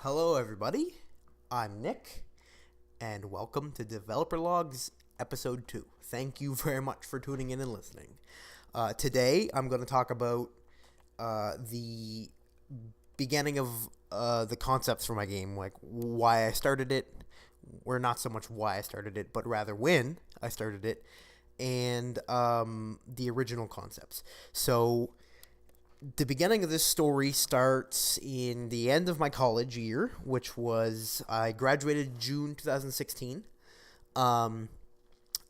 Hello, everybody. I'm Nick, and welcome to Developer Logs Episode 2. Thank you very much for tuning in and listening. Today, I'm going to talk about the beginning of the concepts for my game, like why I started it, or not so much why I started it, but rather when I started it, and the original concepts. So, the beginning of this story starts in the end of my college year, which was I graduated June 2016. And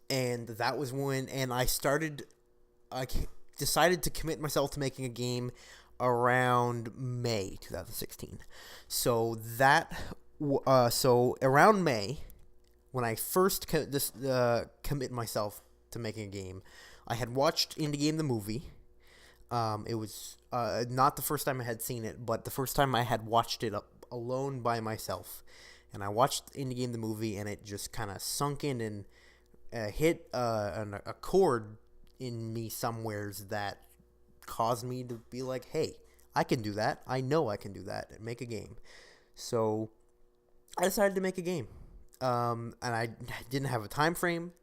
that was when I decided to commit myself to making a game around May 2016. So around May, when I first commit myself to making a game, I had watched Indie Game the movie. It was not the first time I had seen it, but the first time I had watched it alone by myself. And I watched Indie Game the movie, and it just kind of sunk in and hit a chord in me somewheres that caused me to be like, hey, I can do that. I know I can do that and make a game. So I decided to make a game. And I didn't have a time frame.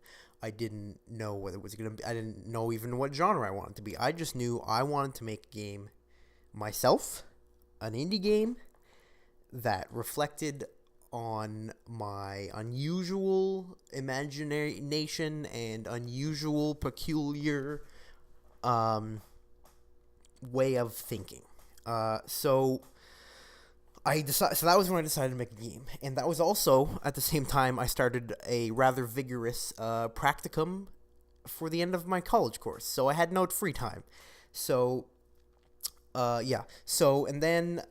I didn't know what it was going to be. I didn't know even what genre I wanted to be. I just knew I wanted to make a game myself, an indie game that reflected on my unusual imagination and unusual, peculiar way of thinking. So that was when I decided to make a game, and that was also at the same time I started a rather vigorous practicum for the end of my college course. So I had no free time. So, yeah. So and then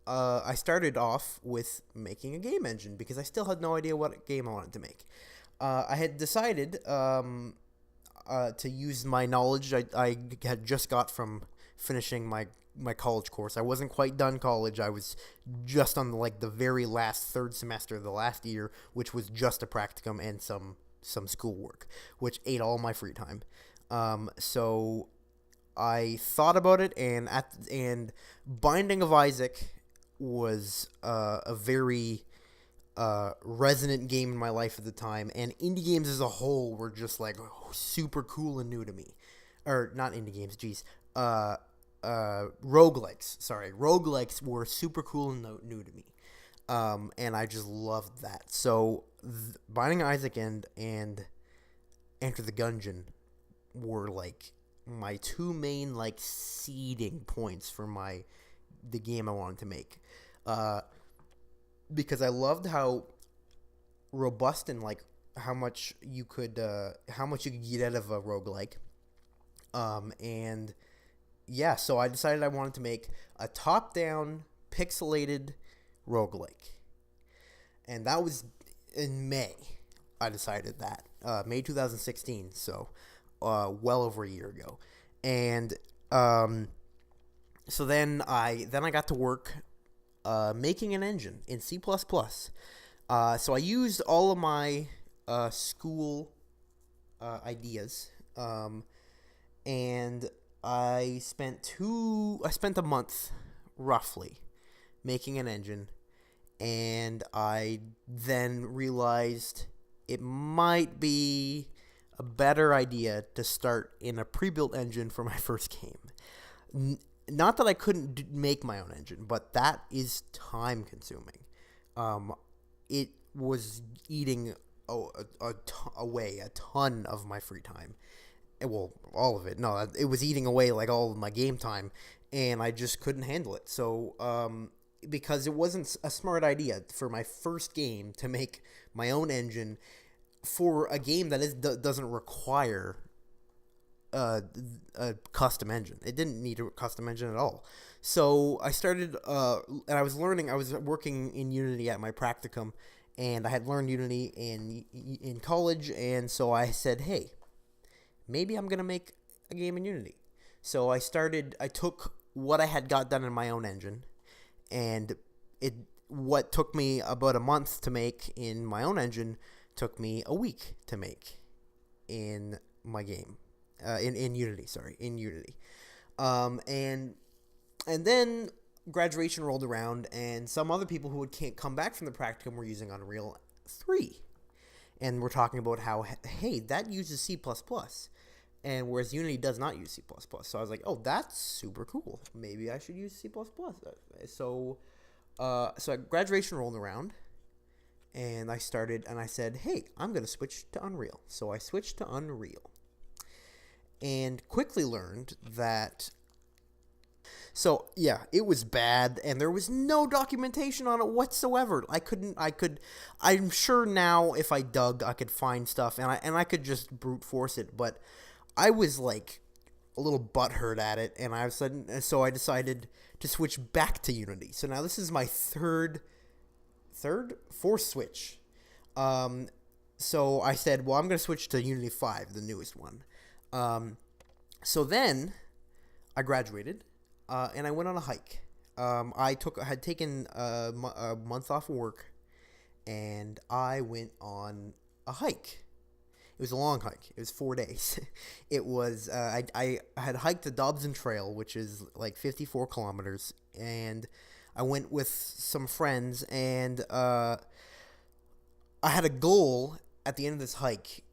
I started off with making a game engine because I still had no idea what game I wanted to make. I had decided to use my knowledge I had just got from finishing my college course. I wasn't quite done college. I was just on the very last third semester of the last year, which was just a practicum and some schoolwork, which ate all my free time. So I thought about it, and Binding of Isaac was a very resonant game in my life at the time, and indie games as a whole were just super cool and new to me. Or not indie games, geez. Roguelikes. Sorry, roguelikes were super cool and new to me, and I just loved that. So, Binding Isaac and Enter the Gungeon were my two main seeding points for the game I wanted to make, because I loved how robust and how much you could get out of a roguelike, and yeah, so I decided I wanted to make a top-down, pixelated roguelike. And that was in May. I decided that. May 2016, so well over a year ago. And so then I got to work making an engine in C++. So I used all of my school ideas, and I spent a month roughly making an engine, and I then realized it might be a better idea to start in a pre-built engine for my first game. Not that I couldn't make my own engine, but that is time consuming. It was eating away a ton of my free time. Well, all of it. No, it was eating away all of my game time, and I just couldn't handle it. So, because it wasn't a smart idea for my first game to make my own engine for a game that doesn't require a custom engine. It didn't need a custom engine at all. So I started, and I was working in Unity at my practicum, and I had learned Unity in college, and so I said, hey, maybe I'm going to make a game in Unity. So I took what I had got done in my own engine, and what took me about a month to make in my own engine took me a week to make in my game. In Unity. And And then graduation rolled around, and some other people who can't come back from the practicum were using Unreal 3. And we're talking about how, hey, that uses C++. And whereas Unity does not use C++. So I was like, oh, that's super cool. Maybe I should use C++. So graduation rolled around, and I said, hey, I'm going to switch to Unreal. So I switched to Unreal. And quickly learned that... So, yeah, it was bad, and there was no documentation on it whatsoever. I'm sure now if I dug, I could find stuff, and I could just brute force it, but I was, like, a little butthurt at it, and so I decided to switch back to Unity. So now this is my fourth switch. So I said, well, I'm going to switch to Unity 5, the newest one. So then I graduated. And I went on a hike. I had taken a month off of work, and I went on a hike. It was a long hike. It was 4 days. It was I had hiked the Dobson Trail, which is like 54 kilometers, and I went with some friends, and I had a goal at the end of this hike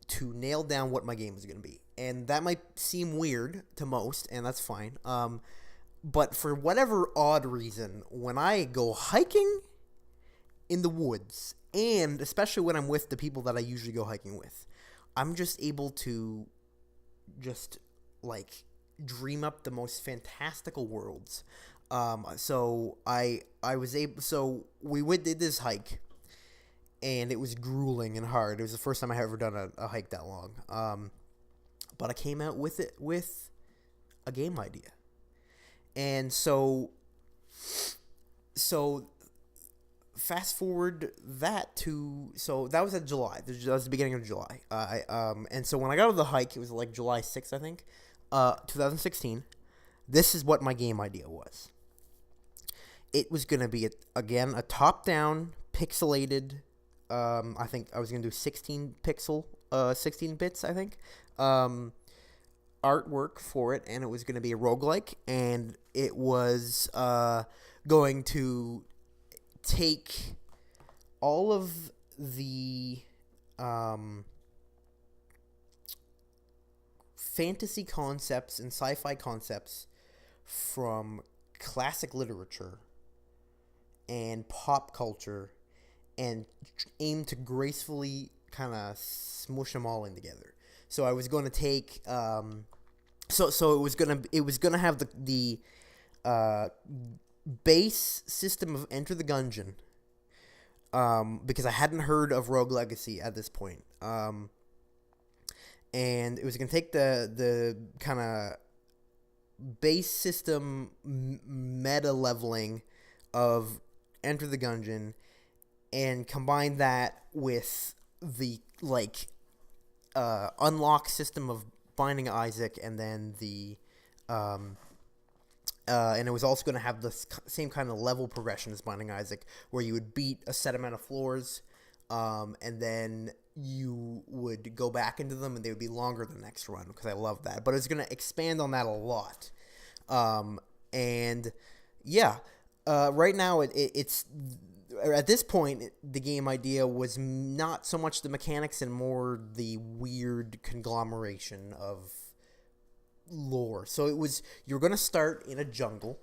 to nail down what my game was going to be. And that might seem weird to most, and that's fine. But for whatever odd reason, when I go hiking in the woods, and especially when I'm with the people that I usually go hiking with, I'm just able to just, like, dream up the most fantastical worlds. So we did this hike, and it was grueling and hard. It was the first time I had ever done a hike that long. But I came out with it with a game idea. And so fast forward that to, so that was in July. That was the beginning of July. And so when I got on the hike, it was like July 6th, I think, 2016. This is what my game idea was. It was going to be, a top-down, pixelated, I think I was going to do 16 bits, I think. Artwork for it, and it was going to be a roguelike, and it was going to take all of the fantasy concepts and sci-fi concepts from classic literature and pop culture and aim to gracefully kind of smush them all in together. So I was going to take, so it was gonna have the base system of Enter the Gungeon, because I hadn't heard of Rogue Legacy at this point, and it was gonna take the kind of base system meta leveling of Enter the Gungeon, and combine that with the unlock system of Binding Isaac, and then and it was also going to have the same kind of level progression as Binding Isaac, where you would beat a set amount of floors, and then you would go back into them, and they would be longer the next run, because I love that. But it's going to expand on that a lot. And yeah, right now it's at this point, the game idea was not so much the mechanics and more the weird conglomeration of lore. So you're going to start in a jungle,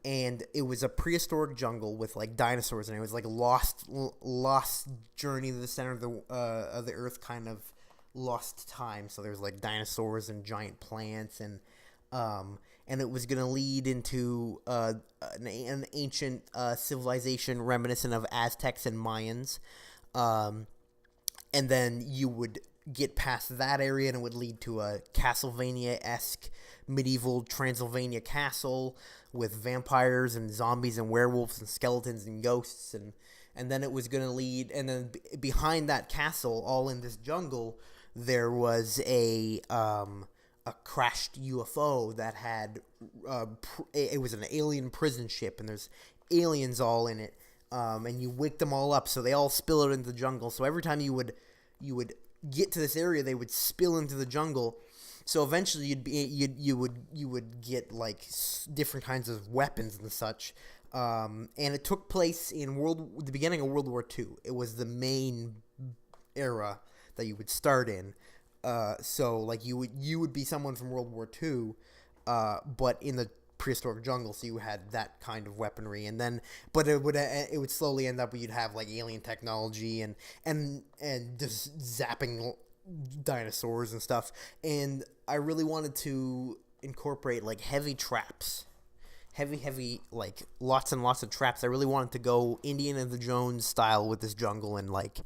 and it was a prehistoric jungle with, like, dinosaurs, and it was like lost journey to the center of the earth, kind of lost time. So there's, like, dinosaurs and giant plants, and it was going to lead into an ancient civilization reminiscent of Aztecs and Mayans. And then you would get past that area, and it would lead to a Castlevania-esque medieval Transylvania castle with vampires and zombies and werewolves and skeletons and ghosts. And then it was going to lead, and then behind that castle, all in this jungle, there was a crashed UFO that had it was an alien prison ship, and there's aliens all in it, and you wake them all up, so they all spill out into the jungle. So every time you would get to this area, they would spill into the jungle, So eventually you would get like different kinds of weapons and such. And it took place in the beginning of World War II. It was the main era that you would start in. So like you would be someone from World War II, but in the prehistoric jungle, so you had that kind of weaponry, and then but it would slowly end up where you'd have like alien technology and just zapping dinosaurs and stuff. And I really wanted to incorporate like heavy traps, heavy like lots and lots of traps. I really wanted to go Indiana Jones style with this jungle and like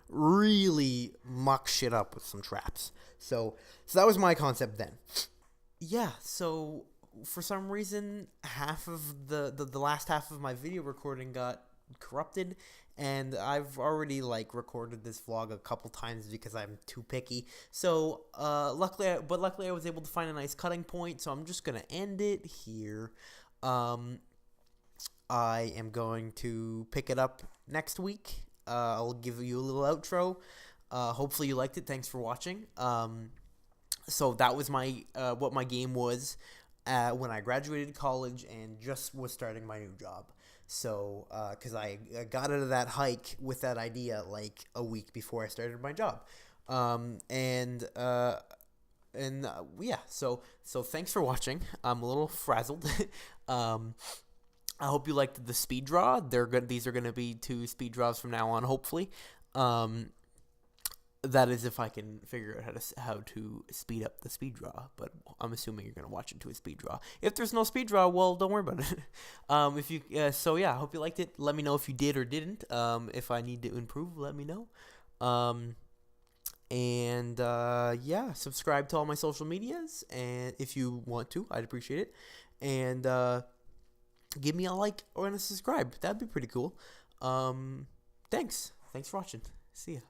really muck shit up with some traps. So that was my concept then. Yeah, so for some reason half of the last half of my video recording got corrupted, and I've already like recorded this vlog a couple times because I'm too picky. So luckily I was able to find a nice cutting point, so I'm just gonna end it here. I am going to pick it up next week. I'll give you a little outro. Hopefully you liked it. Thanks for watching. So that was my what my game was when I graduated college and just was starting my new job. So because I got out of that hike with that idea like a week before I started my job. Yeah, so thanks for watching. I'm a little frazzled. I hope you liked the speed draw. These are gonna be 2 speed draws from now on, hopefully. That is if I can figure out how to speed up the speed draw. But I'm assuming you're gonna watch it to a speed draw. If there's no speed draw, well, don't worry about it. So yeah, I hope you liked it. Let me know if you did or didn't. If I need to improve, let me know. Yeah, subscribe to all my social medias, and if you want to, I'd appreciate it. And give me a like or a subscribe. That'd be pretty cool. Thanks for watching. See ya.